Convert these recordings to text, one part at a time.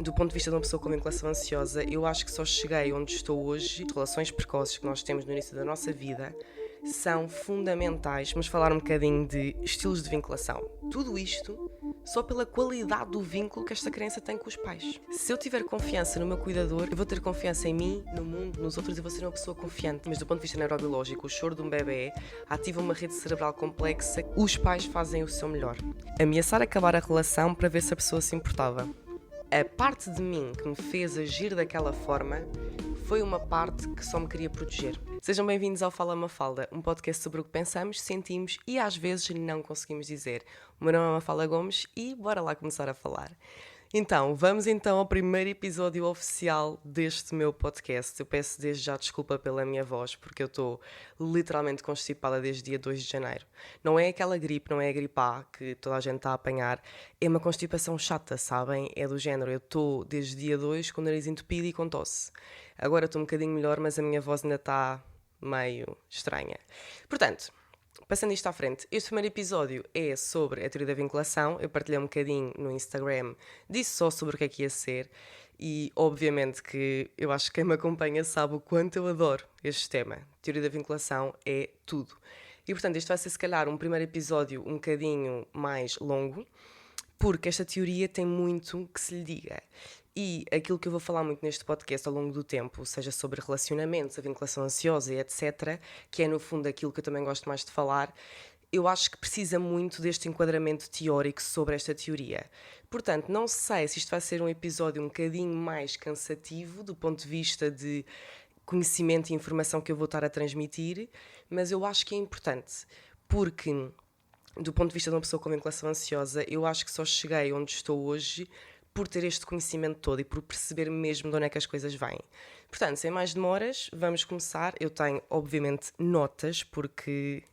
do ponto de vista de uma pessoa com vinculação ansiosa, eu acho que só cheguei onde estou hoje. As relações precoces que nós temos no início da nossa vida são fundamentais. Vamos falar um bocadinho de estilos de vinculação. Tudo isto só pela qualidade do vínculo que esta criança tem com os pais. Se eu tiver confiança no meu cuidador, eu vou ter confiança em mim, no mundo, nos outros, e vou ser uma pessoa confiante. Mas do ponto de vista neurobiológico, o choro de um bebê ativa uma rede cerebral complexa. Os pais fazem o seu melhor. Ameaçar acabar a relação para ver se a pessoa se importava. A parte de mim que me fez agir daquela forma foi uma parte que só me queria proteger. Sejam bem-vindos ao Fala Mafalda, um podcast sobre o que pensamos, sentimos e às vezes não conseguimos dizer. O meu nome é Mafalda Gomes e bora lá começar a falar. Então, vamos ao primeiro episódio oficial deste meu podcast. Eu peço desde já desculpa pela minha voz, porque eu estou literalmente constipada desde dia 2 de janeiro. Não é aquela gripe, não é a gripe A que toda a gente está a apanhar, é uma constipação chata, sabem? É do género, eu estou desde dia 2 com o nariz entupido e com tosse. Agora estou um bocadinho melhor, mas a minha voz ainda está meio estranha. Portanto, passando isto à frente, este primeiro episódio é sobre a teoria da vinculação. Eu partilhei um bocadinho no Instagram, disse só sobre o que é que ia ser e obviamente que eu acho que quem me acompanha sabe o quanto eu adoro este tema. Teoria da vinculação é tudo. E portanto este vai ser se calhar um primeiro episódio um bocadinho mais longo, porque esta teoria tem muito que se lhe diga. E aquilo que eu vou falar muito neste podcast ao longo do tempo, seja sobre relacionamentos, a vinculação ansiosa e etc., que é no fundo aquilo que eu também gosto mais de falar, eu acho que precisa muito deste enquadramento teórico sobre esta teoria. Portanto, não sei se isto vai ser um episódio um bocadinho mais cansativo do ponto de vista de conhecimento e informação que eu vou estar a transmitir, mas eu acho que é importante, porque do ponto de vista de uma pessoa com vinculação ansiosa, eu acho que só cheguei onde estou hoje por ter este conhecimento todo e por perceber mesmo de onde é que as coisas vêm. Portanto, sem mais demoras, vamos começar. Eu tenho, obviamente, notas, porque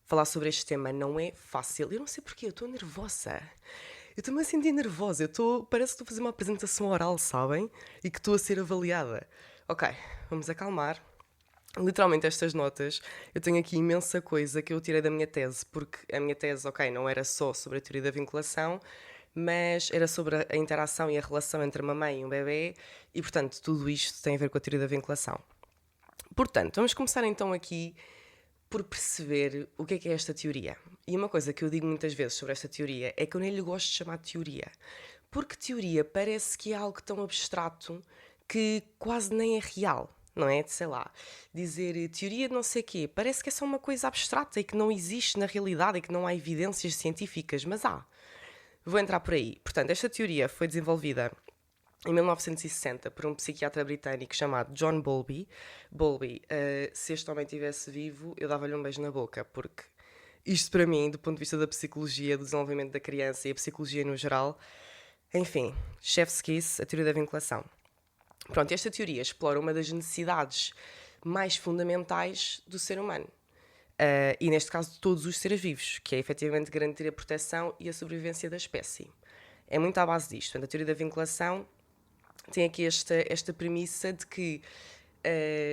falar sobre este tema não é fácil. Eu não sei porquê, eu estou nervosa. Eu estou-me a sentir nervosa. Parece que estou a fazer uma apresentação oral, sabem? E que estou a ser avaliada. Ok, vamos acalmar. Literalmente estas notas, eu tenho aqui imensa coisa que eu tirei da minha tese, porque a minha tese, ok, não era só sobre a teoria da vinculação, mas era sobre a interação e a relação entre uma mãe e um bebê, e portanto tudo isto tem a ver com a teoria da vinculação. Portanto, vamos começar então aqui por perceber o que é esta teoria. E uma coisa que eu digo muitas vezes sobre esta teoria é que eu nem lhe gosto de chamar de teoria, porque teoria parece que é algo tão abstrato que quase nem é real. Não é? Sei lá, dizer teoria de não sei o quê, parece que é só uma coisa abstrata e que não existe na realidade e que não há evidências científicas, mas há. Vou entrar por aí. Portanto, esta teoria foi desenvolvida em 1960 por um psiquiatra britânico chamado John Bowlby. Se este homem estivesse vivo, eu dava-lhe um beijo na boca, porque isto para mim, do ponto de vista da psicologia, do desenvolvimento da criança e a psicologia no geral, enfim, chef's kiss, a teoria da vinculação. Pronto, esta teoria explora uma das necessidades mais fundamentais do ser humano. E neste caso de todos os seres vivos, que é efetivamente garantir a proteção e a sobrevivência da espécie. É muito à base disto. A teoria da vinculação tem aqui esta premissa de que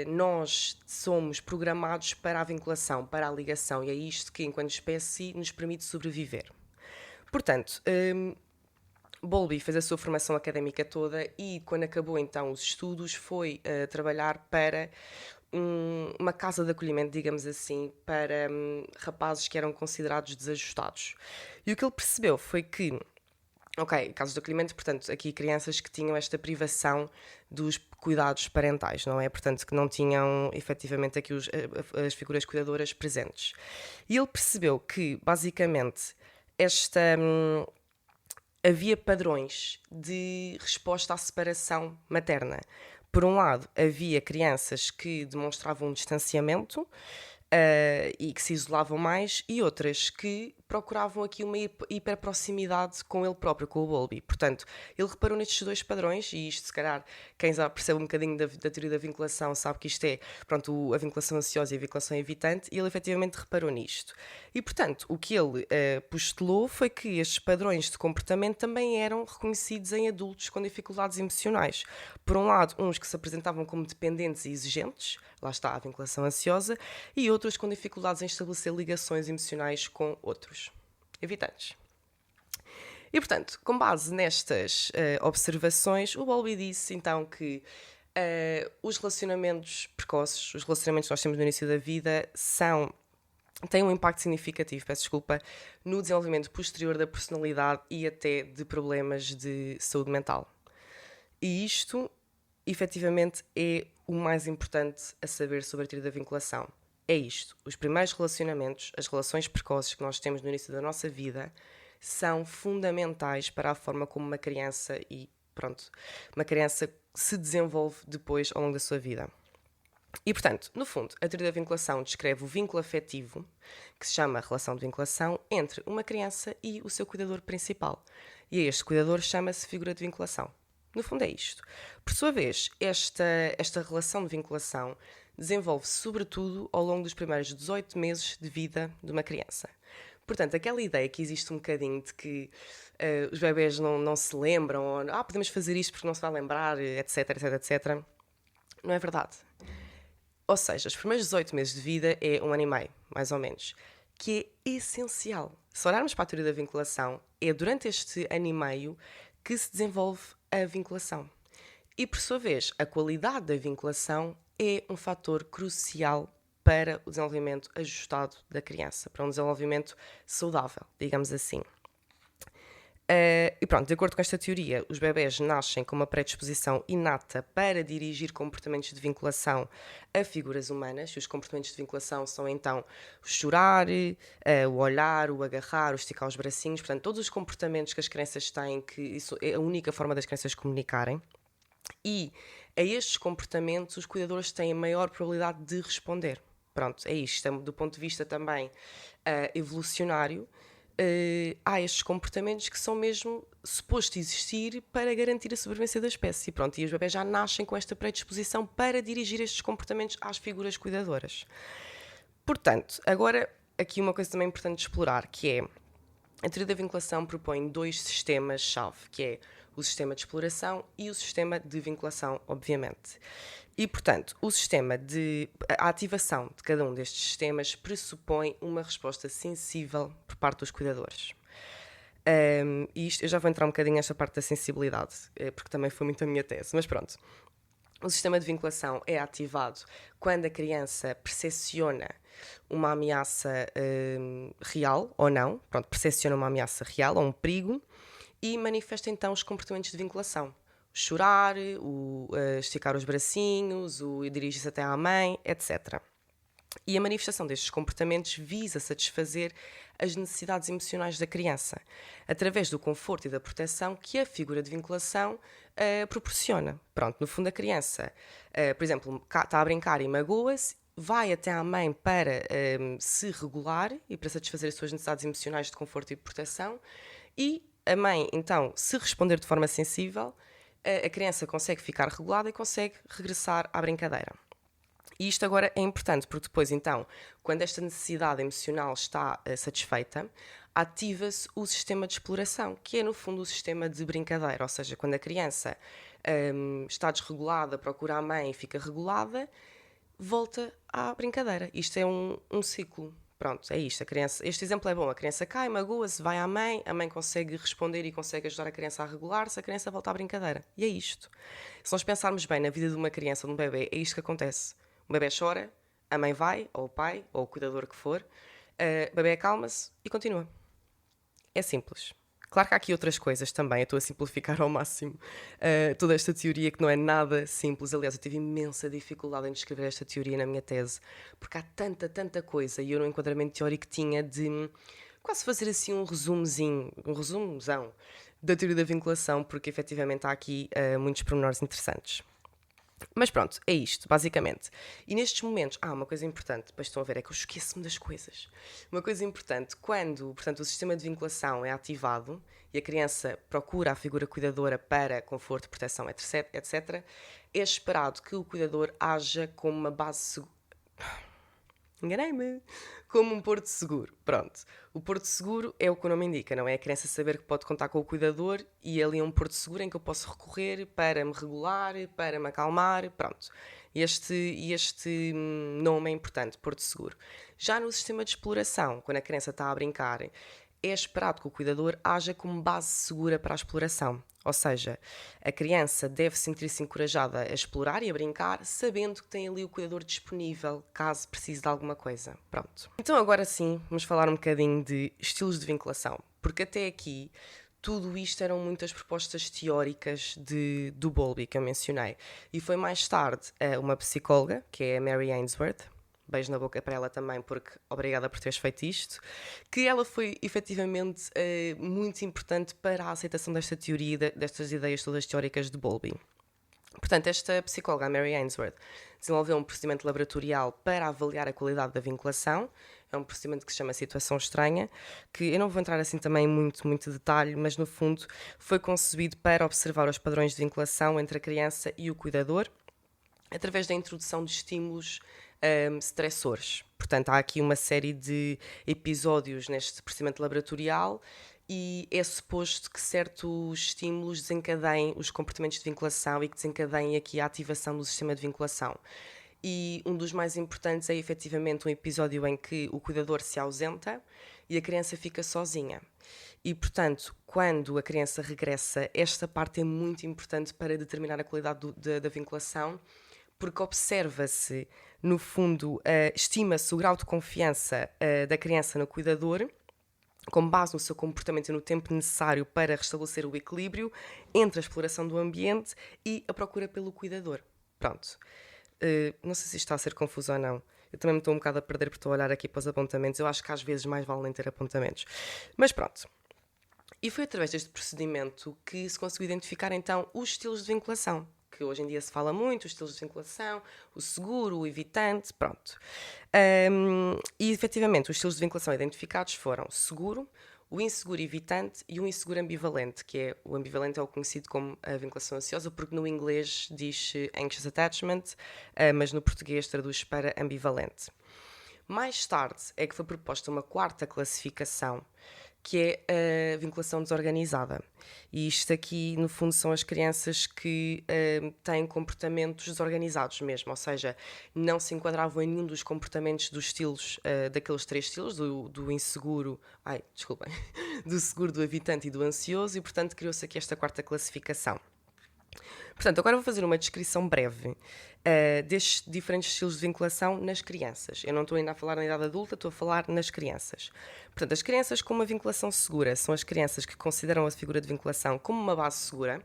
nós somos programados para a vinculação, para a ligação, e é isto que, enquanto espécie, nos permite sobreviver. Portanto, Bowlby fez a sua formação académica toda e, quando acabou então os estudos, foi trabalhar para uma casa de acolhimento, digamos assim, para rapazes que eram considerados desajustados. E o que ele percebeu foi que, casos de acolhimento, portanto, aqui crianças que tinham esta privação dos cuidados parentais, não é? Portanto, que não tinham efetivamente aqui as figuras cuidadoras presentes. E ele percebeu que, basicamente, havia padrões de resposta à separação materna. Por um lado, havia crianças que demonstravam um distanciamento e que se isolavam mais, e outras que procuravam aqui uma hiperproximidade com ele próprio, com o Bowlby. Portanto, ele reparou nestes dois padrões, e isto, se calhar, quem já percebe um bocadinho da teoria da vinculação sabe que isto é, pronto, a vinculação ansiosa e a vinculação evitante, e ele efetivamente reparou nisto. E, portanto, o que ele postulou foi que estes padrões de comportamento também eram reconhecidos em adultos com dificuldades emocionais. Por um lado, uns que se apresentavam como dependentes e exigentes, lá está a vinculação ansiosa, e outros com dificuldades em estabelecer ligações emocionais com outros evitantes. E, portanto, com base nestas observações, o Bowlby disse então que os relacionamentos precoces, os relacionamentos que nós temos no início da vida, têm um impacto significativo, peço desculpa, no desenvolvimento posterior da personalidade e até de problemas de saúde mental. E isto, efetivamente, é o mais importante a saber sobre a teoria da vinculação. É isto, os primeiros relacionamentos, as relações precoces que nós temos no início da nossa vida, são fundamentais para a forma como uma criança uma criança se desenvolve depois ao longo da sua vida. E, portanto, no fundo, a teoria da vinculação descreve o vínculo afetivo, que se chama relação de vinculação, entre uma criança e o seu cuidador principal. E a este cuidador chama-se figura de vinculação. No fundo é isto. Por sua vez, esta relação de vinculação desenvolve-se sobretudo ao longo dos primeiros 18 meses de vida de uma criança. Portanto, aquela ideia que existe um bocadinho de que os bebés não se lembram, ou podemos fazer isto porque não se vai lembrar, etc, etc, etc, não é verdade. Ou seja, os primeiros 18 meses de vida é 1 ano e meio, mais ou menos, que é essencial. Se olharmos para a teoria da vinculação, é durante este ano e meio que se desenvolve a vinculação. E, por sua vez, a qualidade da vinculação é um fator crucial para o desenvolvimento ajustado da criança, para um desenvolvimento saudável, digamos assim. E pronto, de acordo com esta teoria, os bebés nascem com uma predisposição inata para dirigir comportamentos de vinculação a figuras humanas, e os comportamentos de vinculação são então o chorar, o olhar, o agarrar, o esticar os bracinhos, portanto, todos os comportamentos que as crianças têm, que isso é a única forma das crianças comunicarem. E a estes comportamentos os cuidadores têm a maior probabilidade de responder. Pronto, é isto. Do ponto de vista também evolucionário, há estes comportamentos que são mesmo supostos existir para garantir a sobrevivência da espécie. Pronto, e os bebés já nascem com esta predisposição para dirigir estes comportamentos às figuras cuidadoras. Portanto, agora aqui uma coisa também importante de explorar, que é a teoria da vinculação propõe 2 sistemas-chave, que é o sistema de exploração e o sistema de vinculação, obviamente. E, portanto, a ativação de cada um destes sistemas pressupõe uma resposta sensível por parte dos cuidadores. E isto, eu já vou entrar um bocadinho nesta parte da sensibilidade, porque também foi muito a minha tese, mas pronto. O sistema de vinculação é ativado quando a criança percepciona uma ameaça real ou não, percepciona uma ameaça real ou um perigo e manifesta então os comportamentos de vinculação. O chorar, o esticar os bracinhos, o dirigir-se até à mãe, etc. E a manifestação destes comportamentos visa satisfazer as necessidades emocionais da criança, através do conforto e da proteção que a figura de vinculação proporciona. Pronto, no fundo a criança, por exemplo, está a brincar e magoa-se, vai até à mãe para se regular e para satisfazer as suas necessidades emocionais de conforto e de proteção, e a mãe, então, se responder de forma sensível, a criança consegue ficar regulada e consegue regressar à brincadeira. E isto agora é importante, porque depois, então, quando esta necessidade emocional está satisfeita, ativa-se o sistema de exploração, que é, no fundo, o sistema de brincadeira. Ou seja, quando a criança está desregulada, procura a mãe e fica regulada, volta à brincadeira. Isto é um ciclo. Pronto, é isto. Este exemplo é bom. A criança cai, magoa-se, vai à mãe, a mãe consegue responder e consegue ajudar a criança a regular-se, a criança volta à brincadeira. E é isto. Se nós pensarmos bem na vida de uma criança ou de um bebê, é isto que acontece. O bebê chora, a mãe vai, ou o pai, ou o cuidador que for, o bebê acalma-se e continua. É simples. Claro que há aqui outras coisas também, eu estou a simplificar ao máximo toda esta teoria que não é nada simples. Aliás, eu tive imensa dificuldade em descrever esta teoria na minha tese, porque há tanta coisa, e eu no enquadramento teórico tinha de quase fazer assim um resumozão da teoria da vinculação, porque efetivamente há aqui muitos pormenores interessantes. Mas pronto, é isto, basicamente. E nestes momentos, uma coisa importante, depois estão a ver, é que eu esqueço-me das coisas. Uma coisa importante, quando, portanto, o sistema de vinculação é ativado e a criança procura a figura cuidadora para conforto, proteção, etc., é esperado que o cuidador haja como uma base Enganei-me! Como um porto seguro. Pronto. O porto seguro é o que o nome indica, não é? A criança saber que pode contar com o cuidador e ali é um porto seguro em que eu posso recorrer para me regular, para me acalmar. Pronto. Este nome é importante, porto seguro. Já no sistema de exploração, quando a criança está a brincar, é esperado que o cuidador haja como base segura para a exploração. Ou seja, a criança deve sentir-se encorajada a explorar e a brincar, sabendo que tem ali o cuidador disponível, caso precise de alguma coisa. Pronto. Então agora sim, vamos falar um bocadinho de estilos de vinculação. Porque até aqui, tudo isto eram muitas propostas teóricas do Bowlby que eu mencionei. E foi mais tarde uma psicóloga, que é a Mary Ainsworth, beijo na boca para ela também, porque obrigada por teres feito isto, que ela foi efetivamente muito importante para a aceitação desta teoria, destas ideias todas teóricas de Bowlby. Portanto, esta psicóloga, a Mary Ainsworth, desenvolveu um procedimento laboratorial para avaliar a qualidade da vinculação. É um procedimento que se chama situação estranha, que eu não vou entrar assim também em muito detalhe, mas no fundo foi concebido para observar os padrões de vinculação entre a criança e o cuidador, através da introdução de estímulos stressores. Portanto, há aqui uma série de episódios neste procedimento laboratorial e é suposto que certos estímulos desencadeiem os comportamentos de vinculação e que desencadeiem aqui a ativação do sistema de vinculação. E um dos mais importantes é efetivamente um episódio em que o cuidador se ausenta e a criança fica sozinha. E, portanto, quando a criança regressa, esta parte é muito importante para determinar a qualidade da vinculação, porque observa-se, no fundo, estima-se o grau de confiança da criança no cuidador, com base no seu comportamento e no tempo necessário para restabelecer o equilíbrio entre a exploração do ambiente e a procura pelo cuidador. Pronto. Não sei se isto está a ser confuso ou não. Eu também me estou um bocado a perder porque estou a olhar aqui para os apontamentos. Eu acho que às vezes mais vale nem ter apontamentos. Mas pronto. E foi através deste procedimento que se conseguiu identificar então os estilos de vinculação, que hoje em dia se fala muito, os estilos de vinculação, o seguro, o evitante, pronto. E efetivamente os estilos de vinculação identificados foram seguro, o inseguro evitante e o inseguro ambivalente, que é o ambivalente é o conhecido como a vinculação ansiosa, porque no inglês diz anxious attachment, mas no português traduz para ambivalente. Mais tarde é que foi proposta uma quarta classificação, que é a vinculação desorganizada. E isto aqui, no fundo, são as crianças que têm comportamentos desorganizados mesmo, ou seja, não se enquadravam em nenhum dos comportamentos dos estilos, daqueles três estilos, do inseguro, do seguro, do evitante e do ansioso, e, portanto, criou-se aqui esta quarta classificação. Portanto, agora vou fazer uma descrição breve destes diferentes estilos de vinculação nas crianças. Eu não estou ainda a falar na idade adulta, estou a falar nas crianças. Portanto, as crianças com uma vinculação segura são as crianças que consideram a figura de vinculação como uma base segura,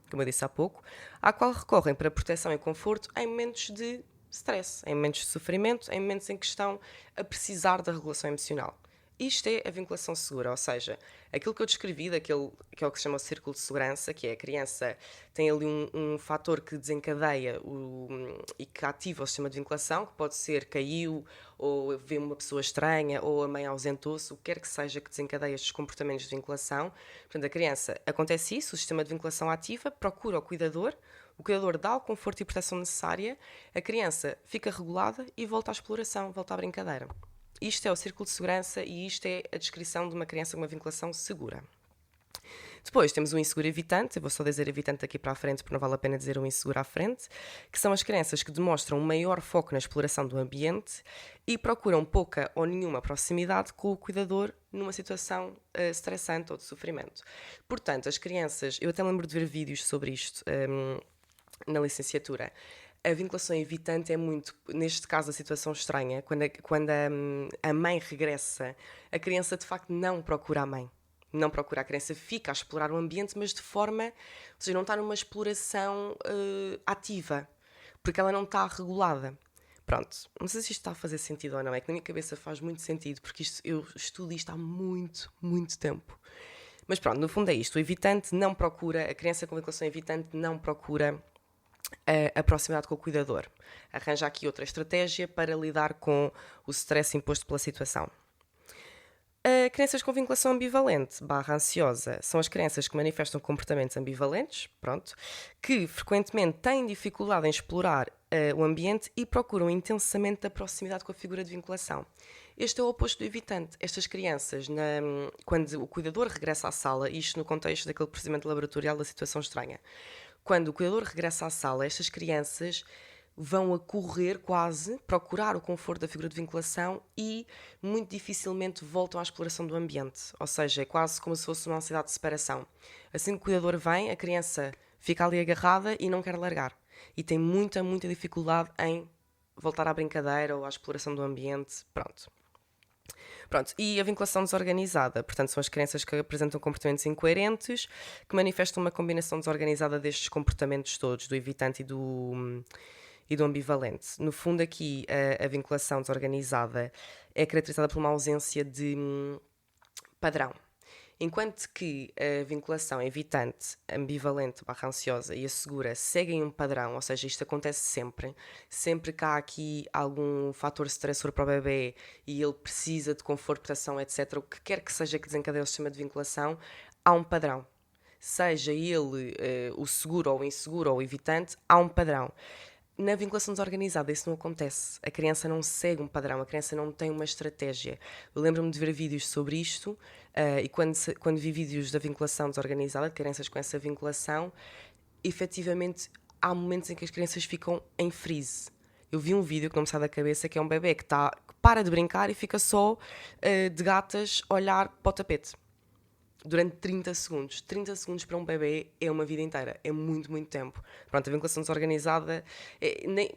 como eu disse há pouco, à qual recorrem para proteção e conforto em momentos de stress, em momentos de sofrimento, em momentos em que estão a precisar da regulação emocional. Isto é a vinculação segura, ou seja, aquilo que eu descrevi, daquele, que é o que se chama o círculo de segurança, que é a criança tem ali um fator que desencadeia e que ativa o sistema de vinculação, que pode ser caiu, ou vê uma pessoa estranha, ou a mãe ausentou-se, o que quer que seja que desencadeie estes comportamentos de vinculação. Portanto, a criança, acontece isso, o sistema de vinculação ativa, procura o cuidador dá o conforto e proteção necessária, a criança fica regulada e volta à exploração, volta à brincadeira. Isto é o círculo de segurança e isto é a descrição de uma criança com uma vinculação segura. Depois temos o inseguro evitante, eu vou só dizer evitante daqui para a frente porque não vale a pena dizer o inseguro à frente, que são as crianças que demonstram um maior foco na exploração do ambiente e procuram pouca ou nenhuma proximidade com o cuidador numa situação estressante ou de sofrimento. Portanto, as crianças, eu até lembro de ver vídeos sobre isto na licenciatura. A vinculação evitante é muito, neste caso, a situação estranha. Quando a mãe regressa, a criança de facto não procura a mãe. Não procura, a criança fica a explorar o ambiente, mas de forma, ou seja, não está numa exploração ativa, porque ela não está regulada. Pronto, não sei se isto está a fazer sentido ou não, é que na minha cabeça faz muito sentido, porque eu estudo isto há muito tempo. Mas pronto, no fundo é isto, o evitante não procura, a criança com vinculação evitante não procura a proximidade com o cuidador. Arranja aqui outra estratégia para lidar com o stress imposto pela situação. Crianças com vinculação ambivalente / ansiosa são as crianças que manifestam comportamentos ambivalentes, que frequentemente têm dificuldade em explorar o ambiente e procuram intensamente a proximidade com a figura de vinculação. Este é o oposto do evitante. Estas crianças, quando o cuidador regressa à sala, isto no contexto daquele procedimento laboratorial da situação estranha, quando o cuidador regressa à sala, estas crianças vão a correr quase, procurar o conforto da figura de vinculação e muito dificilmente voltam à exploração do ambiente. Ou seja, é quase como se fosse uma ansiedade de separação. Assim que o cuidador vem, a criança fica ali agarrada e não quer largar. E tem muita dificuldade em voltar à brincadeira ou à exploração do ambiente. Pronto, e a vinculação desorganizada, portanto, são as crianças que apresentam comportamentos incoerentes, que manifestam uma combinação desorganizada destes comportamentos todos, do evitante e do ambivalente. No fundo, aqui, a vinculação desorganizada é caracterizada por uma ausência de padrão. Enquanto que a vinculação evitante, ambivalente, /ansiosa e a segura seguem um padrão, ou seja, isto acontece sempre que há aqui algum fator estressor para o bebê e ele precisa de conforto, proteção, etc., o que quer que seja que desencadeie o sistema de vinculação, há um padrão. Seja ele o seguro ou o inseguro ou o evitante, há um padrão. Na vinculação desorganizada isso não acontece. A criança não segue um padrão, a criança não tem uma estratégia. Eu lembro-me de ver vídeos sobre isto e quando vi vídeos da vinculação desorganizada, de crianças com essa vinculação, efetivamente há momentos em que as crianças ficam em freeze. Eu vi um vídeo que não me sai da cabeça, que é um bebê que para de brincar e fica só de gatas a olhar para o tapete. Durante 30 segundos. 30 segundos para um bebê é uma vida inteira. É muito tempo. Pronto, a vinculação desorganizada,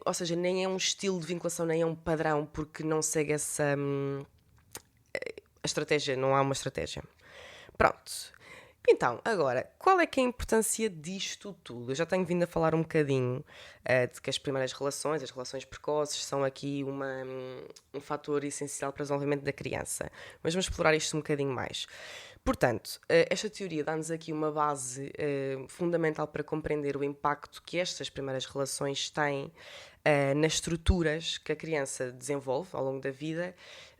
ou seja, nem é um estilo de vinculação, nem é um padrão, porque não segue essa... a estratégia, não há uma estratégia. Pronto. Então, agora, qual é que é a importância disto tudo? Eu já tenho vindo a falar um bocadinho de que as primeiras relações, as relações precoces, são aqui um fator essencial para o desenvolvimento da criança. Mas vamos explorar isto um bocadinho mais. Portanto, esta teoria dá-nos aqui uma base fundamental para compreender o impacto que estas primeiras relações têm nas estruturas que a criança desenvolve ao longo da vida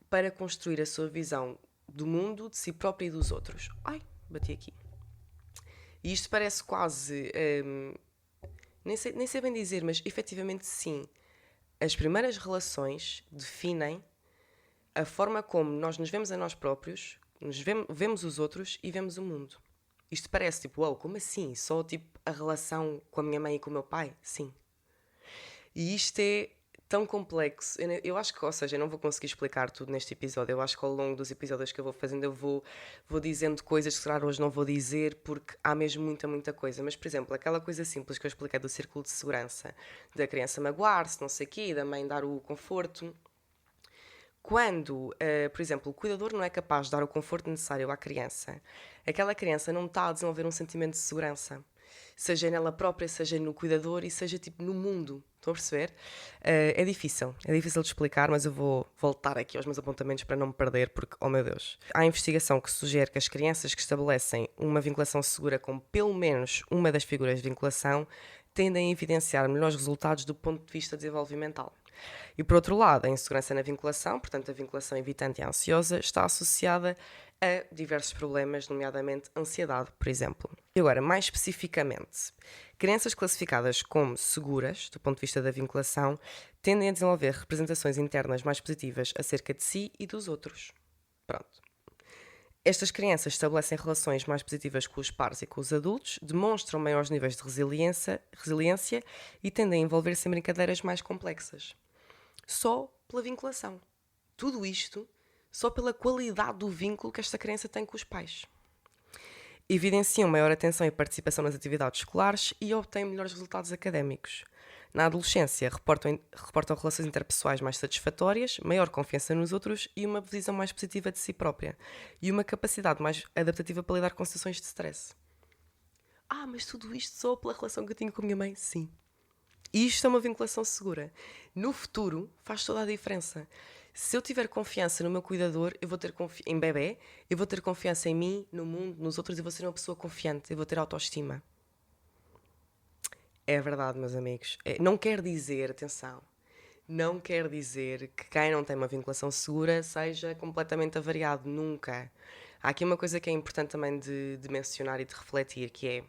para construir a sua visão do mundo, de si própria e dos outros. Ai, bati aqui. E isto parece quase... nem sei bem dizer, mas efetivamente sim. As primeiras relações definem a forma como nós nos vemos a nós próprios, vemos os outros e vemos o mundo. Isto parece tipo, uau, como assim? Só tipo a relação com a minha mãe e com o meu pai? Sim. E isto é tão complexo. Eu acho que, ou seja, eu não vou conseguir explicar tudo neste episódio. Eu acho que ao longo dos episódios que eu vou fazendo eu vou dizendo coisas que, claro, hoje não vou dizer porque há mesmo muita coisa. Mas, por exemplo, aquela coisa simples que eu expliquei do círculo de segurança, da criança magoar-se, não sei o quê, da mãe dar o conforto. Quando, por exemplo, o cuidador não é capaz de dar o conforto necessário à criança, aquela criança não está a desenvolver um sentimento de segurança. Seja nela própria, seja no cuidador e seja tipo no mundo. Estão a perceber? É difícil de explicar, mas eu vou voltar aqui aos meus apontamentos para não me perder, porque, oh meu Deus. Há investigação que sugere que as crianças que estabelecem uma vinculação segura com pelo menos uma das figuras de vinculação tendem a evidenciar melhores resultados do ponto de vista desenvolvimental. E por outro lado, a insegurança na vinculação, portanto a vinculação evitante e ansiosa, está associada a diversos problemas, nomeadamente ansiedade, por exemplo. E agora, mais especificamente, crianças classificadas como seguras, do ponto de vista da vinculação, tendem a desenvolver representações internas mais positivas acerca de si e dos outros. Pronto. Estas crianças estabelecem relações mais positivas com os pares e com os adultos, demonstram maiores níveis de resiliência e tendem a envolver-se em brincadeiras mais complexas. Só pela vinculação. Tudo isto só pela qualidade do vínculo que esta criança tem com os pais. Evidenciam maior atenção e participação nas atividades escolares e obtêm melhores resultados académicos. Na adolescência, reportam relações interpessoais mais satisfatórias, maior confiança nos outros e uma visão mais positiva de si própria. E uma capacidade mais adaptativa para lidar com situações de stress. Mas tudo isto só pela relação que eu tinha com a minha mãe? Sim. E isto é uma vinculação segura. No futuro, faz toda a diferença. Se eu tiver confiança no meu cuidador, eu vou ter em bebê, eu vou ter confiança em mim, no mundo, nos outros, e vou ser uma pessoa confiante, eu vou ter autoestima. É verdade, meus amigos. Não quer dizer, atenção, não quer dizer que quem não tem uma vinculação segura seja completamente avariado, nunca. Há aqui uma coisa que é importante também de mencionar e de refletir, que é,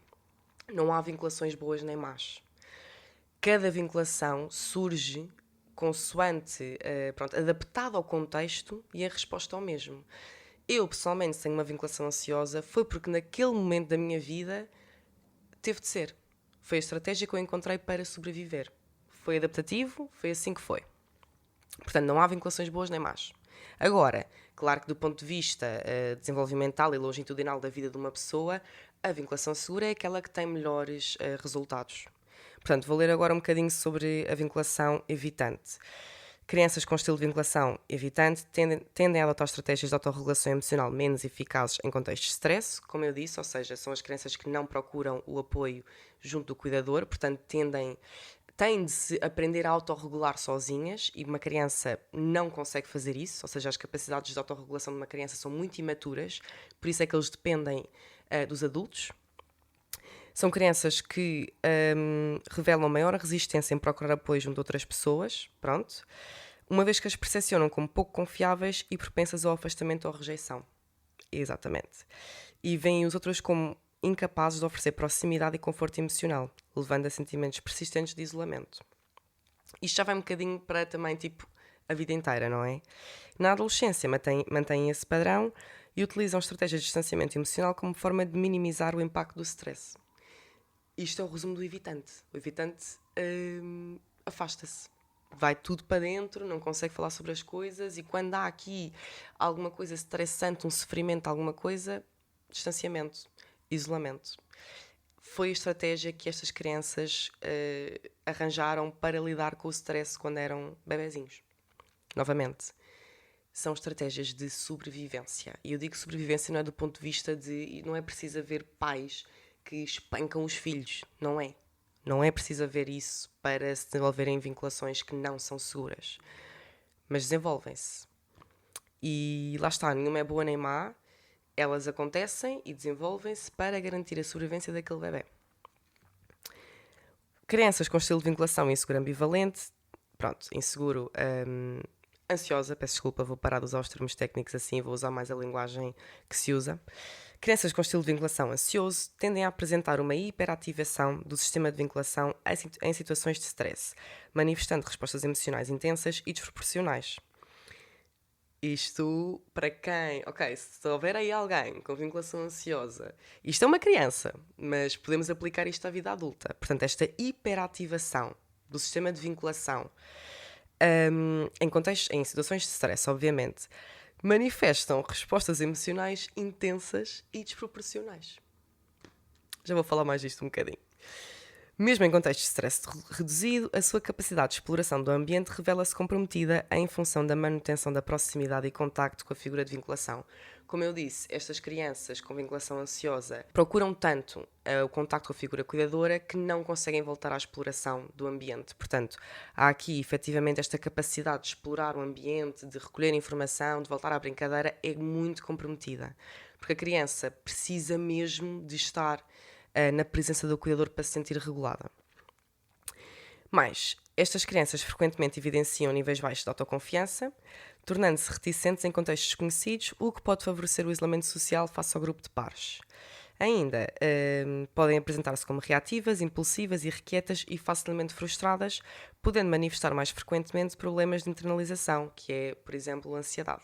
não há vinculações boas nem más. Cada vinculação surge consoante, adaptado ao contexto e a resposta ao mesmo. Eu, pessoalmente, se tenho uma vinculação ansiosa, foi porque naquele momento da minha vida teve de ser. Foi a estratégia que eu encontrei para sobreviver. foi adaptativo, foi assim que foi. Portanto, não há vinculações boas nem más. Agora, claro que do ponto de vista desenvolvimental e longitudinal da vida de uma pessoa, a vinculação segura é aquela que tem melhores resultados. Portanto, vou ler agora um bocadinho sobre a vinculação evitante. Crianças com estilo de vinculação evitante tendem a adotar estratégias de autorregulação emocional menos eficazes em contextos de stress, como eu disse, ou seja, são as crianças que não procuram o apoio junto do cuidador, portanto têm de se aprender a autorregular sozinhas e uma criança não consegue fazer isso, ou seja, as capacidades de autorregulação de uma criança são muito imaturas, por isso é que eles dependem dos adultos. São crianças que revelam maior resistência em procurar apoio junto de outras pessoas, pronto, uma vez que as percepcionam como pouco confiáveis e propensas ao afastamento ou rejeição. Exatamente. E veem os outros como incapazes de oferecer proximidade e conforto emocional, levando a sentimentos persistentes de isolamento. Isto já vai um bocadinho para também, tipo, a vida inteira, não é? Na adolescência mantêm esse padrão e utilizam estratégias de distanciamento emocional como forma de minimizar o impacto do stress. Isto é o resumo do evitante. O evitante afasta-se. Vai tudo para dentro, não consegue falar sobre as coisas e quando há aqui alguma coisa estressante, um sofrimento, alguma coisa, distanciamento, isolamento. Foi a estratégia que estas crianças arranjaram para lidar com o stress quando eram bebezinhos. Novamente, são estratégias de sobrevivência. E eu digo sobrevivência não é do ponto de vista de... Não é preciso haver pais que espancam os filhos, não é. Não é preciso haver isso para se desenvolverem vinculações que não são seguras. Mas desenvolvem-se. E lá está, nenhuma é boa nem má. Elas acontecem e desenvolvem-se para garantir a sobrevivência daquele bebê. Crianças com estilo de vinculação inseguro ambivalente, inseguro, ansiosa, peço desculpa, vou parar de usar os termos técnicos assim, vou usar mais a linguagem que se usa. Crianças com estilo de vinculação ansioso tendem a apresentar uma hiperativação do sistema de vinculação em situações de stress, manifestando respostas emocionais intensas e desproporcionais. Isto para quem... Ok, se houver aí alguém com vinculação ansiosa, isto é uma criança, mas podemos aplicar isto à vida adulta. Portanto, esta hiperativação do sistema de vinculação em situações de stress, obviamente, manifestam respostas emocionais intensas e desproporcionais. Já vou falar mais disto um bocadinho. Mesmo em contexto de stress reduzido, a sua capacidade de exploração do ambiente revela-se comprometida em função da manutenção da proximidade e contacto com a figura de vinculação. Como eu disse, estas crianças com vinculação ansiosa procuram tanto o contacto com a figura cuidadora que não conseguem voltar à exploração do ambiente. Portanto, há aqui efetivamente esta capacidade de explorar o ambiente, de recolher informação, de voltar à brincadeira, é muito comprometida. Porque a criança precisa mesmo de estar na presença do cuidador para se sentir regulada. Mas estas crianças frequentemente evidenciam níveis baixos de autoconfiança, tornando-se reticentes em contextos desconhecidos, o que pode favorecer o isolamento social face ao grupo de pares. Ainda podem apresentar-se como reativas, impulsivas, irrequietas e facilmente frustradas, podendo manifestar mais frequentemente problemas de internalização, que é, por exemplo, a ansiedade.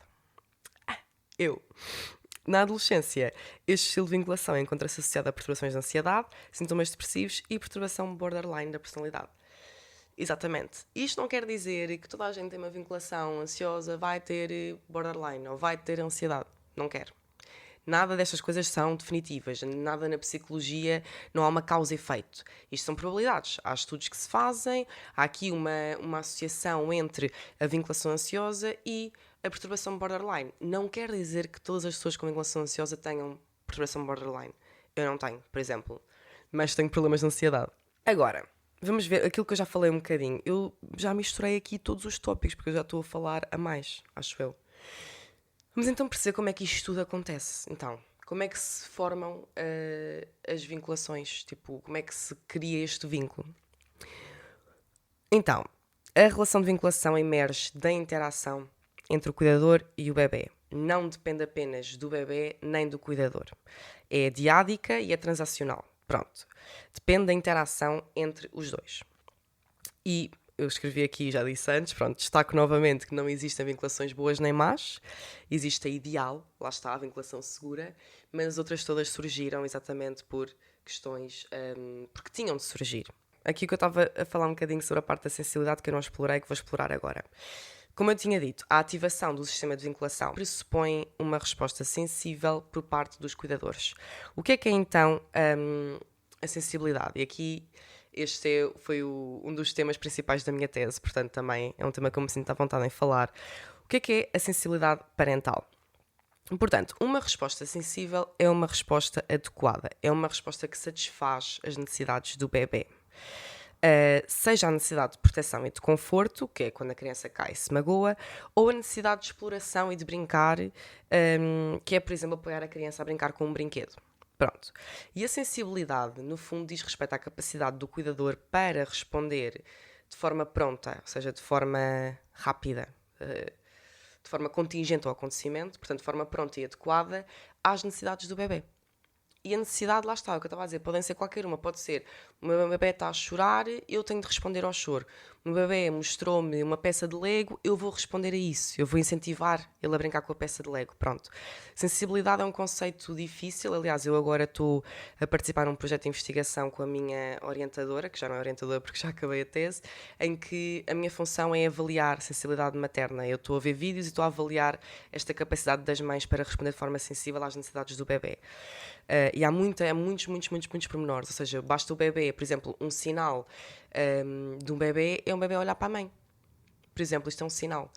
Na adolescência, este estilo de vinculação encontra-se associado a perturbações de ansiedade, sintomas depressivos e perturbação borderline da personalidade. Exatamente. Isto não quer dizer que toda a gente tem uma vinculação ansiosa vai ter borderline ou vai ter ansiedade. Não quer. Nada destas coisas são definitivas. Nada na psicologia, não há uma causa e efeito. Isto são probabilidades. Há estudos que se fazem, há aqui uma associação entre a vinculação ansiosa e a perturbação borderline. Não quer dizer que todas as pessoas com vinculação ansiosa tenham perturbação borderline. Eu não tenho, por exemplo. Mas tenho problemas de ansiedade. Agora, vamos ver aquilo que eu já falei um bocadinho. Eu já misturei aqui todos os tópicos, porque eu já estou a falar a mais, acho eu. Vamos então perceber como é que isto tudo acontece. Então, como é que se formam as vinculações? Tipo, como é que se cria este vínculo? Então, a relação de vinculação emerge da interação entre o cuidador e o bebê. Não depende apenas do bebê nem do cuidador. É diádica e é transacional. Pronto. Depende da interação entre os dois. E eu escrevi aqui, já disse antes, destaco novamente que não existem vinculações boas nem más. Existe a ideal, lá está, a vinculação segura, mas as outras todas surgiram exatamente por questões, porque tinham de surgir. aqui que eu estava a falar um bocadinho sobre a parte da sensibilidade que eu não explorei, que vou explorar agora. Como eu tinha dito, a ativação do sistema de vinculação pressupõe uma resposta sensível por parte dos cuidadores. O que é então a sensibilidade? E aqui foi um dos temas principais da minha tese, portanto também é um tema que eu me sinto à vontade em falar. O que é a sensibilidade parental? Portanto, uma resposta sensível é uma resposta adequada, é uma resposta que satisfaz as necessidades do bebê. Seja a necessidade de proteção e de conforto, que é quando a criança cai e se magoa, ou a necessidade de exploração e de brincar, que é, por exemplo, apoiar a criança a brincar com um brinquedo. Pronto. E a sensibilidade, no fundo, diz respeito à capacidade do cuidador para responder de forma pronta, ou seja, de forma rápida, de forma contingente ao acontecimento, portanto, de forma pronta e adequada às necessidades do bebê. E a necessidade, lá está, é o que eu estava a dizer, podem ser qualquer uma, pode ser o meu bebê está a chorar, eu tenho de responder ao choro. O meu bebê mostrou-me uma peça de Lego, eu vou responder a isso, eu vou incentivar ele a brincar com a peça de Lego, pronto. Sensibilidade é um conceito difícil, aliás, eu agora estou a participar num projeto de investigação com a minha orientadora, que já não é orientadora porque já acabei a tese, em que a minha função é avaliar sensibilidade materna. Eu estou a ver vídeos e estou a avaliar esta capacidade das mães para responder de forma sensível às necessidades do bebê. E há muitos pormenores, ou seja, basta o bebê, por exemplo, um sinal de um bebê é um bebê olhar para a mãe. Por exemplo, isto é um sinal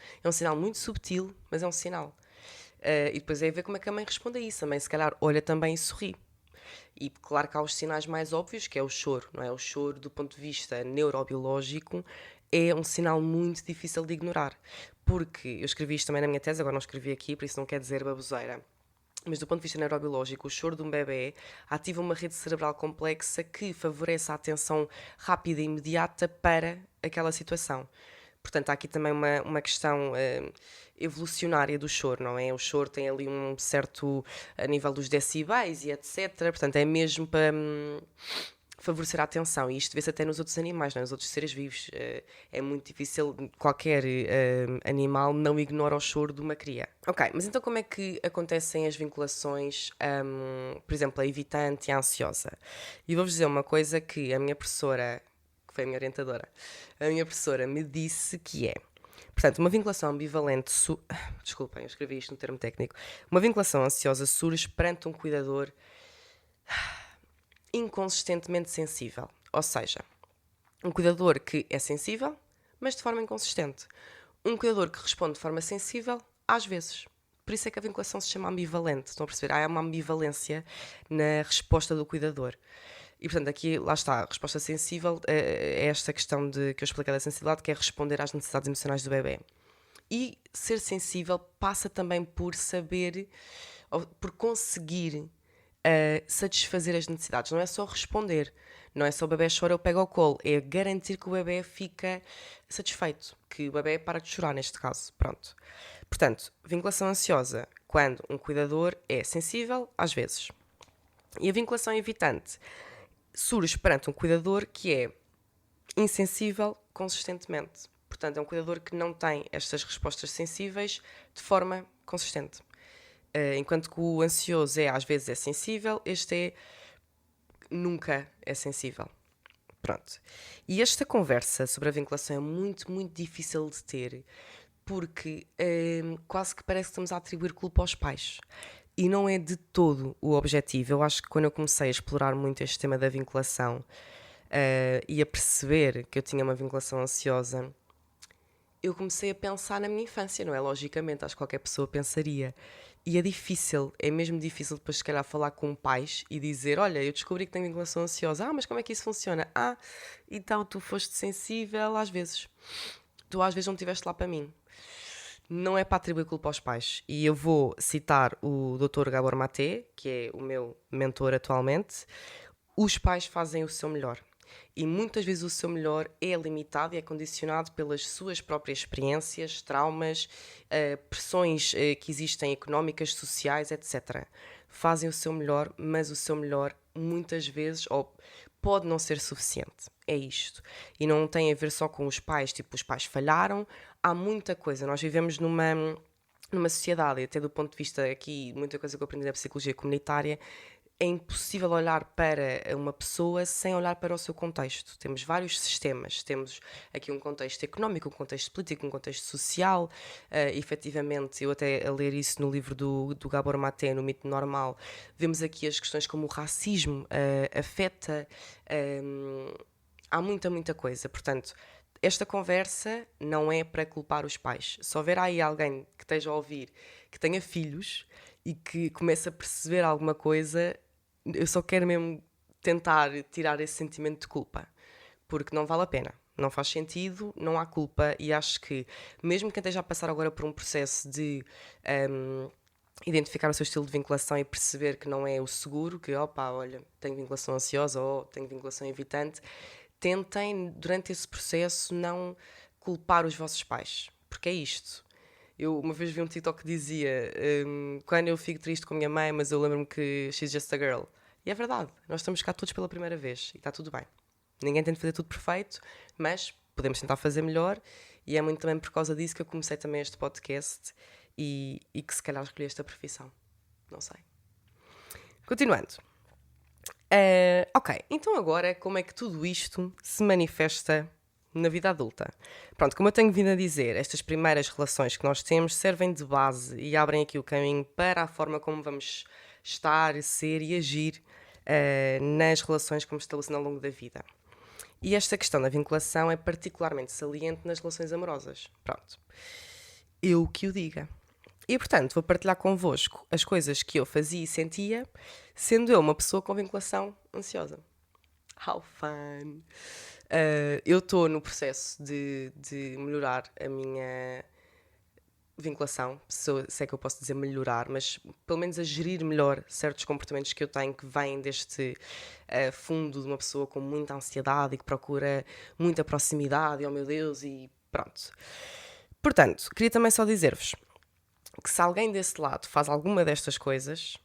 muito subtil, mas é um sinal. E depois é a ver como é que a mãe responde a isso. A mãe se calhar olha também e sorri. E claro que há os sinais mais óbvios, que é o choro, não é? O choro, do ponto de vista neurobiológico, é um sinal muito difícil de ignorar. Porque eu escrevi isto também na minha tese, agora não escrevi aqui, por isso não quer dizer baboseira. Mas do ponto de vista neurobiológico, o choro de um bebê ativa uma rede cerebral complexa que favorece a atenção rápida e imediata para aquela situação. Portanto, há aqui também uma questão evolucionária do choro, não é? O choro tem ali um certo a nível dos decibéis e etc. Portanto, é mesmo para favorecer a atenção, e isto vê-se até nos outros animais, não é? Nos outros seres vivos. É muito difícil, qualquer animal não ignora o choro de uma cria. Ok, mas então como é que acontecem as vinculações, por exemplo, a evitante e a ansiosa? E vou-vos dizer uma coisa que a minha professora, que foi a minha orientadora, a minha professora me disse que é... Portanto, uma vinculação ambivalente... Desculpem, eu escrevi isto no termo técnico. Uma vinculação ansiosa surge perante um cuidador inconsistentemente sensível. Ou seja, um cuidador que é sensível, mas de forma inconsistente. Um cuidador que responde de forma sensível, às vezes. Por isso é que a vinculação se chama ambivalente. Estão a perceber? Há uma ambivalência na resposta do cuidador. E, portanto, aqui, lá está, a resposta sensível é esta questão que eu expliquei da sensibilidade, que é responder às necessidades emocionais do bebê. E ser sensível passa também por saber, ou por conseguir satisfazer as necessidades. Não é só responder, não é só o bebê chora, eu pego ao colo, é garantir que o bebê fica satisfeito, que o bebê para de chorar neste caso. Pronto. Portanto, vinculação ansiosa, quando um cuidador é sensível, às vezes. E a vinculação evitante surge perante um cuidador que é insensível consistentemente. Portanto, é um cuidador que não tem estas respostas sensíveis de forma consistente. Enquanto que o ansioso às vezes é sensível, este nunca é sensível. Pronto. E esta conversa sobre a vinculação é muito difícil de ter, porque quase que parece que estamos a atribuir culpa aos pais. E não é de todo o objetivo. Eu acho que quando eu comecei a explorar muito este tema da vinculação e a perceber que eu tinha uma vinculação ansiosa, eu comecei a pensar na minha infância, não é? Logicamente, acho que qualquer pessoa pensaria. E é difícil, é mesmo difícil depois se calhar falar com pais e dizer, olha, eu descobri que tenho vinculação ansiosa. Ah, mas como é que isso funciona? Ah, então tu foste sensível às vezes. Tu às vezes não estiveste lá para mim. Não é para atribuir culpa aos pais. E eu vou citar o Dr. Gabor Maté, que é o meu mentor atualmente. Os pais fazem o seu melhor. E muitas vezes o seu melhor é limitado e é condicionado pelas suas próprias experiências, traumas, pressões que existem económicas, sociais, etc. Fazem o seu melhor, mas o seu melhor muitas vezes pode não ser suficiente. É isto. E não tem a ver só com os pais, tipo, os pais falharam. Há muita coisa. Nós vivemos numa sociedade, e até do ponto de vista aqui, muita coisa que eu aprendi na psicologia comunitária, é impossível olhar para uma pessoa sem olhar para o seu contexto. Temos vários sistemas. Temos aqui um contexto económico, um contexto político, um contexto social. Efetivamente, eu até a ler isso no livro do Gabor Maté, no Mito Normal, vemos aqui as questões como o racismo afeta. Há muita coisa. Portanto, esta conversa não é para culpar os pais. Se houver aí alguém que esteja a ouvir, que tenha filhos e que comece a perceber alguma coisa, eu só quero mesmo tentar tirar esse sentimento de culpa, porque não vale a pena, não faz sentido, não há culpa, e acho que mesmo quem esteja a passar agora por um processo de identificar o seu estilo de vinculação e perceber que não é o seguro, que olha, tenho vinculação ansiosa ou tenho vinculação evitante, tentem durante esse processo não culpar os vossos pais, porque é isto. Eu uma vez vi um TikTok que dizia quando eu fico triste com a minha mãe, mas eu lembro-me que she's just a girl. E é verdade, nós estamos cá todos pela primeira vez e está tudo bem. Ninguém tem de fazer tudo perfeito, mas podemos tentar fazer melhor, e é muito também por causa disso que eu comecei também este podcast e que se calhar escolhi esta profissão. Não sei. Continuando. Ok, então agora como é que tudo isto se manifesta na vida adulta? Pronto, como eu tenho vindo a dizer, estas primeiras relações que nós temos servem de base e abrem aqui o caminho para a forma como vamos estar, ser e agir nas relações que vamos estabelecendo ao longo da vida. E esta questão da vinculação é particularmente saliente nas relações amorosas. Pronto, eu que o diga. E, portanto, vou partilhar convosco as coisas que eu fazia e sentia, sendo eu uma pessoa com vinculação ansiosa. How fun! Eu estou no processo de melhorar a minha vinculação, se é que eu posso dizer melhorar, mas pelo menos a gerir melhor certos comportamentos que eu tenho que vêm deste fundo de uma pessoa com muita ansiedade e que procura muita proximidade, oh meu Deus, e pronto. Portanto, queria também só dizer-vos que se alguém desse lado faz alguma destas coisas,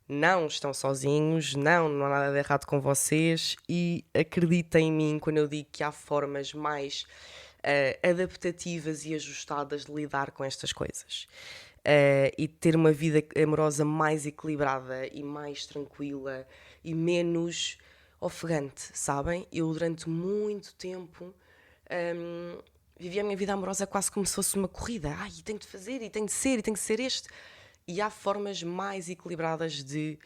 não estão sozinhos, não há nada de errado com vocês, e acreditem em mim quando eu digo que há formas mais adaptativas e ajustadas de lidar com estas coisas. E ter uma vida amorosa mais equilibrada e mais tranquila e menos ofegante, sabem? Eu durante muito tempo vivia a minha vida amorosa quase como se fosse uma corrida. Ai, tenho de fazer, e tenho de ser, e tenho de ser este. E há formas mais equilibradas de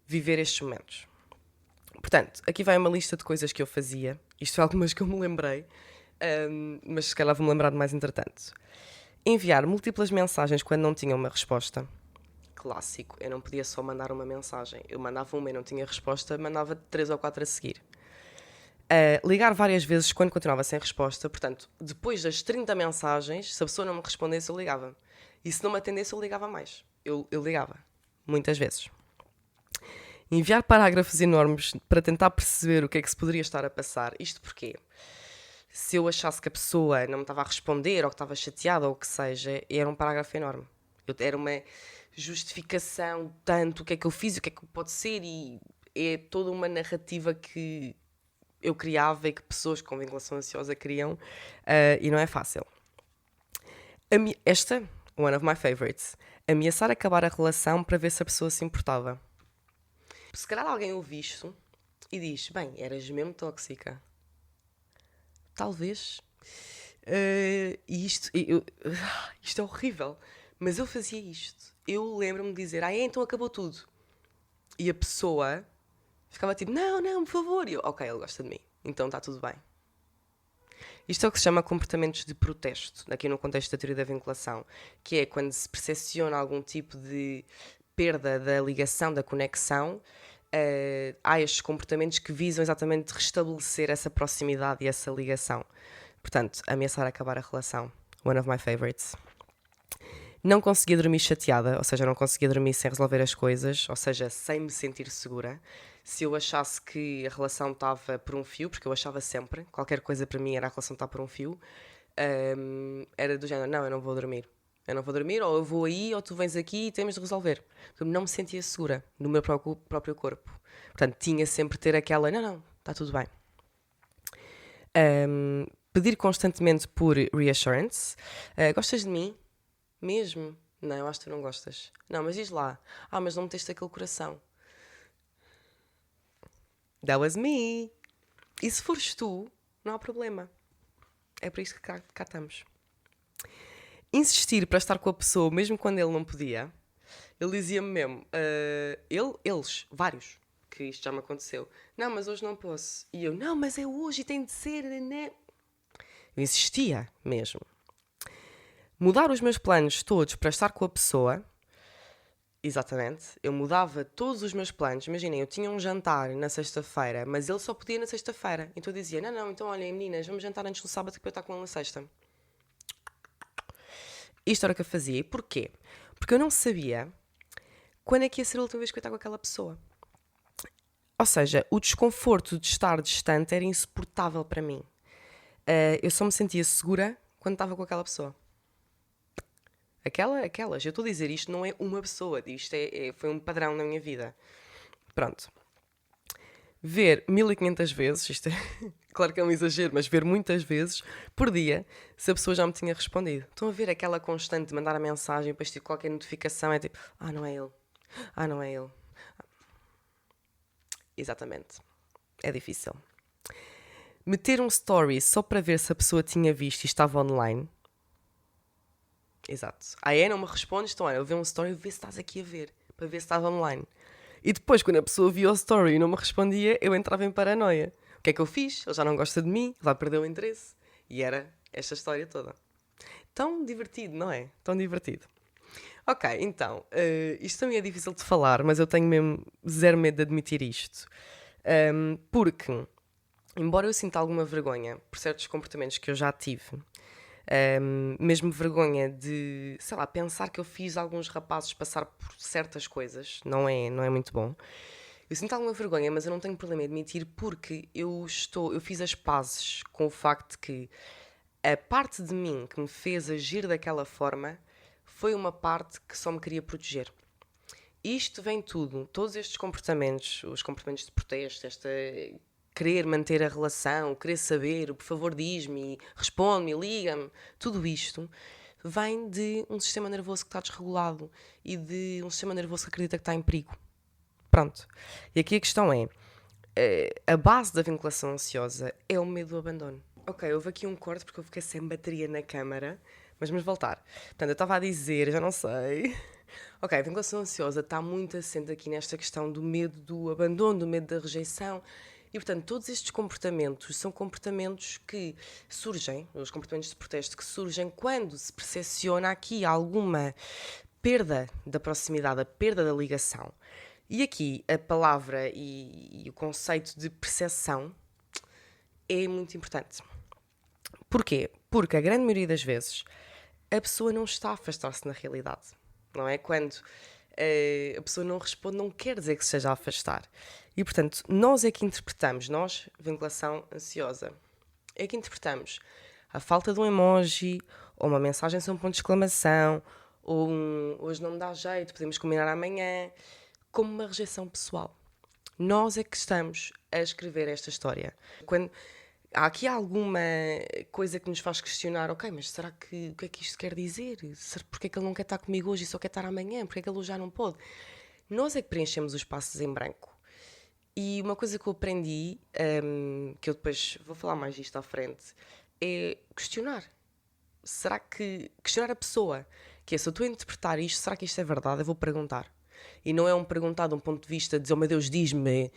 viver estes momentos. Portanto, aqui vai uma lista de coisas que eu fazia. Isto é algumas que eu me lembrei, mas se calhar vou-me lembrar de mais entretanto. Enviar múltiplas mensagens quando não tinha uma resposta. Clássico, eu não podia só mandar uma mensagem. Eu mandava uma e não tinha resposta, mandava 3 ou 4 a seguir. Ligar várias vezes quando continuava sem resposta. Portanto, depois das 30 mensagens, se a pessoa não me respondesse, eu ligava. E se não me atendesse, eu ligava mais. Eu ligava, muitas vezes. Enviar parágrafos enormes para tentar perceber o que é que se poderia estar a passar. Isto porquê? Se eu achasse que a pessoa não me estava a responder ou que estava chateada ou o que seja, era um parágrafo enorme. Era uma justificação, tanto o que é que eu fiz, o que é que pode ser, e é toda uma narrativa que eu criava e que pessoas com vinculação ansiosa criam, e não é fácil. Esta, one of my favorites, ameaçar acabar a relação para ver se a pessoa se importava. Se calhar alguém ouve isto e diz, bem, eras mesmo tóxica. Talvez. E isto é horrível, mas eu fazia isto. Eu lembro-me de dizer, então acabou tudo. E a pessoa ficava tipo, não, por favor. E eu, ok, ele gosta de mim, então está tudo bem. Isto é o que se chama comportamentos de protesto, aqui no contexto da teoria da vinculação, que é quando se percepciona algum tipo de perda da ligação, da conexão, há estes comportamentos que visam exatamente restabelecer essa proximidade e essa ligação. Portanto, ameaçar acabar a relação. One of my favorites. Não conseguia dormir chateada, ou seja, não conseguia dormir sem resolver as coisas, ou seja, sem me sentir segura. Se eu achasse que a relação estava por um fio, porque eu achava sempre, qualquer coisa para mim era a relação estar por um fio, era do género, não, eu não vou dormir. Eu não vou dormir, ou eu vou aí, ou tu vens aqui e temos de resolver. Porque eu não me sentia segura no meu próprio corpo. Portanto, tinha sempre de ter aquela, não, está tudo bem. Pedir constantemente por reassurance. Gostas de mim? Mesmo? Não, eu acho que tu não gostas. Não, mas diz lá. Mas não meteste aquele coração. That was me. E se fores tu, não há problema. É por isso que cá estamos. Insistir para estar com a pessoa, mesmo quando ele não podia, ele dizia-me mesmo, eles, vários, que isto já me aconteceu. Não, mas hoje não posso. E eu, não, mas é hoje e tem de ser, né? Eu insistia mesmo. Mudar os meus planos todos para estar com a pessoa, exatamente, eu mudava todos os meus planos. Imaginem, eu tinha um jantar na sexta-feira, mas ele só podia na sexta-feira. Então eu dizia, não, então olhem meninas, vamos jantar antes do sábado que eu estar com ele na sexta. Isto era o que eu fazia. E porquê? Porque eu não sabia quando é que ia ser a última vez que eu ia estar com aquela pessoa. Ou seja, o desconforto de estar distante era insuportável para mim. Eu só me sentia segura quando estava com aquela pessoa. Aquelas. Eu estou a dizer, isto não é uma pessoa. Isto foi um padrão na minha vida. Pronto. Ver 1500 vezes, isto é claro que é um exagero, mas ver muitas vezes por dia se a pessoa já me tinha respondido. Estão a ver aquela constante de mandar a mensagem, depois tipo, qualquer notificação é tipo, não é ele. Não é ele. Exatamente. É difícil. Meter um story só para ver se a pessoa tinha visto e estava online. Exato. Não me respondes, então olha, eu ver um story e ver se estás aqui a ver, para ver se estava online. E depois, quando a pessoa via o story e não me respondia, eu entrava em paranoia. O que é que eu fiz? Ele já não gosta de mim, já perdeu o interesse. E era esta história toda. Tão divertido, não é? Tão divertido. Ok, então, isto também é difícil de falar, mas eu tenho mesmo zero medo de admitir isto. Porque, embora eu sinta alguma vergonha por certos comportamentos que eu já tive, mesmo vergonha de, sei lá, pensar que eu fiz alguns rapazes passar por certas coisas, não é muito bom. Eu sinto alguma vergonha, mas eu não tenho problema em admitir porque eu fiz as pazes com o facto de que a parte de mim que me fez agir daquela forma foi uma parte que só me queria proteger. Isto vem tudo, todos estes comportamentos, os comportamentos de protesto, querer manter a relação, querer saber, por favor diz-me, responde-me, liga-me, tudo isto vem de um sistema nervoso que está desregulado e de um sistema nervoso que acredita que está em perigo. Pronto. E aqui a questão é, a base da vinculação ansiosa é o medo do abandono. Ok, houve aqui um corte porque eu fiquei sem bateria na câmara, mas vamos voltar. Portanto, eu estava a dizer, já não sei. Ok, a vinculação ansiosa está muito assente aqui nesta questão do medo do abandono, do medo da rejeição. E, portanto, todos estes comportamentos são comportamentos que surgem, os comportamentos de protesto que surgem quando se percepciona aqui alguma perda da proximidade, a perda da ligação. E aqui a palavra e o conceito de percepção é muito importante. Porquê? Porque a grande maioria das vezes a pessoa não está a afastar-se na realidade. Não é? Quando a pessoa não responde, não quer dizer que se esteja a afastar. E, portanto, nós é que interpretamos, nós, vinculação ansiosa, é que interpretamos a falta de um emoji, ou uma mensagem sem um ponto de exclamação, ou hoje não me dá jeito, podemos combinar amanhã, como uma rejeição pessoal. Nós é que estamos a escrever esta história. Quando há aqui alguma coisa que nos faz questionar, ok, mas será que, o que é que isto quer dizer? Porquê é que ele não quer estar comigo hoje e só quer estar amanhã? Porquê é que ele hoje já não pode? Nós é que preenchemos os espaços em branco. E uma coisa que eu aprendi, que eu depois vou falar mais disto à frente, é questionar. Questionar a pessoa. Que é, se eu estou a interpretar isto, será que isto é verdade? Eu vou perguntar. E não é um perguntar de um ponto de vista de dizer, oh meu Deus, diz-me.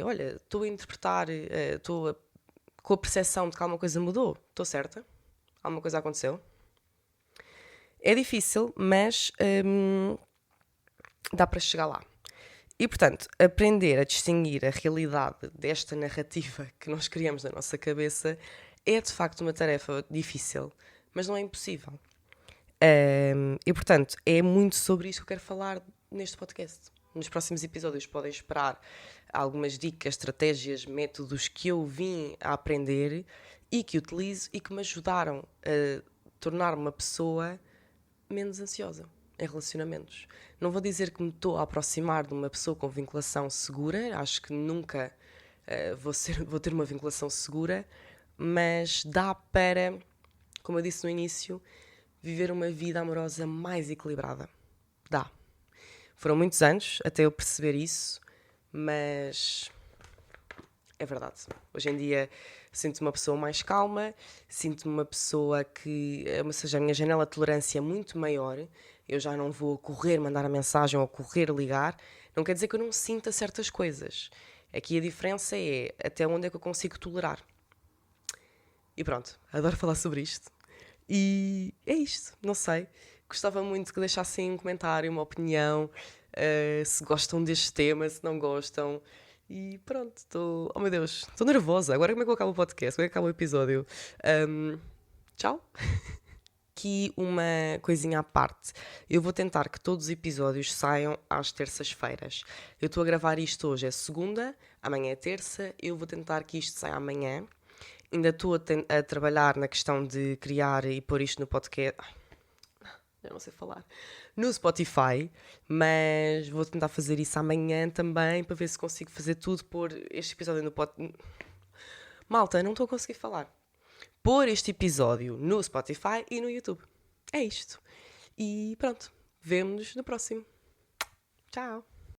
Olha, estou a interpretar, com a percepção de que alguma coisa mudou. Estou certa? Alguma coisa aconteceu? É difícil, mas dá para chegar lá. E, portanto, aprender a distinguir a realidade desta narrativa que nós criamos na nossa cabeça é, de facto, uma tarefa difícil, mas não é impossível. E, portanto, é muito sobre isso que eu quero falar neste podcast. Nos próximos episódios podem esperar algumas dicas, estratégias, métodos que eu vim a aprender e que utilizo e que me ajudaram a tornar-me uma pessoa menos ansiosa em relacionamentos. Não vou dizer que me estou a aproximar de uma pessoa com vinculação segura, acho que nunca vou ter uma vinculação segura, mas dá para, como eu disse no início, viver uma vida amorosa mais equilibrada. Dá. Foram muitos anos até eu perceber isso, mas É verdade. Hoje em dia sinto-me uma pessoa mais calma, sinto-me uma pessoa que, ou seja, a minha janela de tolerância é muito maior. Eu já não vou correr, mandar a mensagem ou correr, ligar. Não quer dizer que eu não sinta certas coisas. Aqui a diferença é até onde é que eu consigo tolerar. E pronto, adoro falar sobre isto. E é isto, não sei. Gostava muito que deixassem um comentário, uma opinião, se gostam deste tema, se não gostam. E pronto, estou. Oh meu Deus, estou nervosa. Agora como é que eu acabo o podcast? Como é que acaba o episódio? Tchau. Aqui uma coisinha à parte. Eu vou tentar que todos os episódios saiam às terças-feiras. Eu estou a gravar isto hoje, é segunda, amanhã é terça. Eu vou tentar que isto saia amanhã. Ainda estou a trabalhar na questão de criar e pôr isto no podcast. Eu não sei falar. No Spotify, mas vou tentar fazer isso amanhã também para ver se consigo fazer tudo, pôr este episódio no podcast. Malta, não estou a conseguir falar. Pôr este episódio no Spotify e no YouTube. É isto. E pronto. Vemo-nos no próximo. Tchau.